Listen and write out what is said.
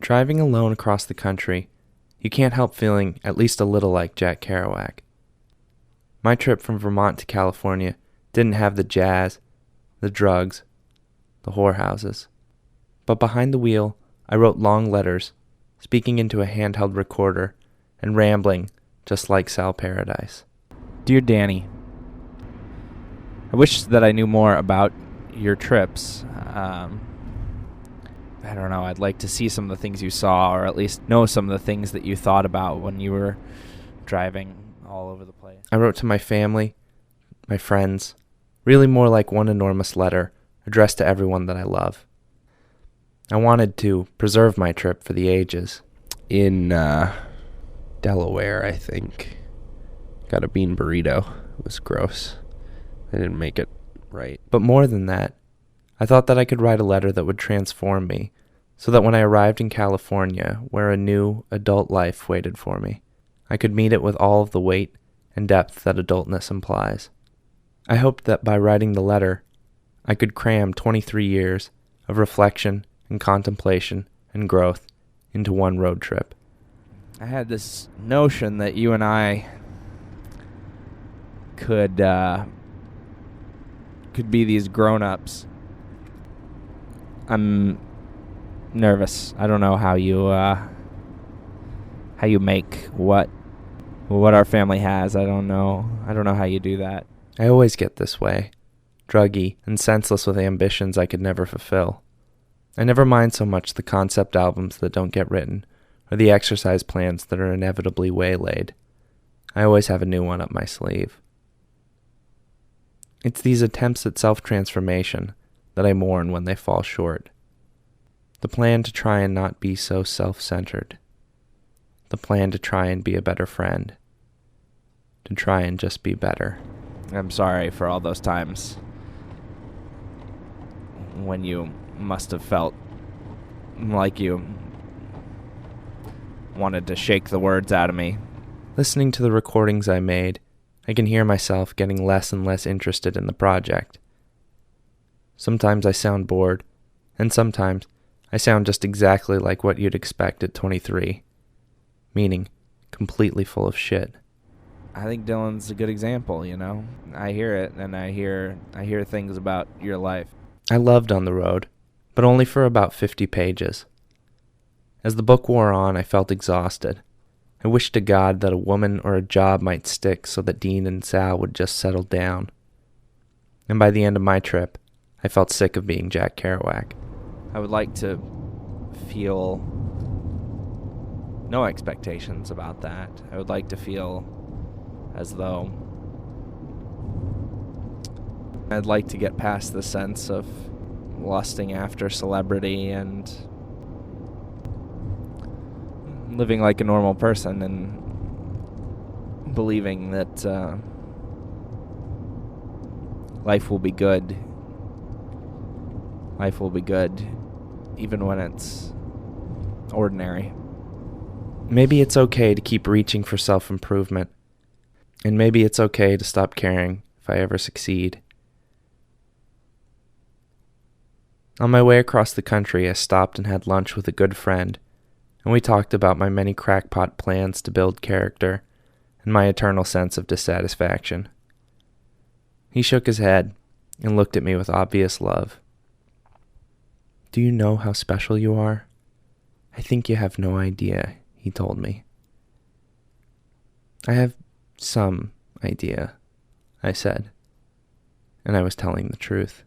Driving alone across the country, you can't help feeling at least a little like Jack Kerouac. My trip from Vermont to California didn't have the jazz, the drugs, the whorehouses. But behind the wheel, I wrote long letters, speaking into a handheld recorder and rambling just like Sal Paradise. Dear Danny, I wish that I knew more about your trips. I don't know, I'd like to see some of the things you saw, or at least know some of the things that you thought about when you were driving all over the place. I wrote to my family, my friends, really more like one enormous letter addressed to everyone that I love. I wanted to preserve my trip for the ages. In Delaware, I think. Got a bean burrito. It was gross. I didn't make it right. But more than that, I thought that I could write a letter that would transform me, so that when I arrived in California, where a new adult life waited for me, I could meet it with all of the weight and depth that adultness implies. I hoped that by writing the letter, I could cram 23 years of reflection and contemplation and growth into one road trip. I had this notion that you and I could be these grown-ups. I'm nervous. I don't know how you make what our family has. I don't know how you do that. I always get this way, druggy and senseless with ambitions I could never fulfill. I never mind so much the concept albums that don't get written, or the exercise plans that are inevitably waylaid. I always have a new one up my sleeve. It's these attempts at self-transformation that I mourn when they fall short. The plan to try and not be so self-centered. The plan to try and be a better friend. To try and just be better. I'm sorry for all those times when you must have felt like you wanted to shake the words out of me. Listening to the recordings I made, I can hear myself getting less and less interested in the project. Sometimes I sound bored, and sometimes I sound just exactly like what you'd expect at 23, meaning completely full of shit. I think Dylan's a good example, you know? I hear it, and I hear things about your life. I loved On the Road, but only for about 50 pages. As the book wore on, I felt exhausted. I wished to God that a woman or a job might stick so that Dean and Sal would just settle down. And by the end of my trip, I felt sick of being Jack Kerouac. I would like to feel no expectations about that. I would like to feel as though I'd like to get past the sense of lusting after celebrity and living like a normal person and believing that life will be good. Life will be good even when it's ordinary. Maybe it's okay to keep reaching for self-improvement. And maybe it's okay to stop caring if I ever succeed. On my way across the country, I stopped and had lunch with a good friend, and we talked about my many crackpot plans to build character and my eternal sense of dissatisfaction. He shook his head and looked at me with obvious love. "Do you know how special you are? I think you have no idea," he told me. "I have some idea," I said, and I was telling the truth.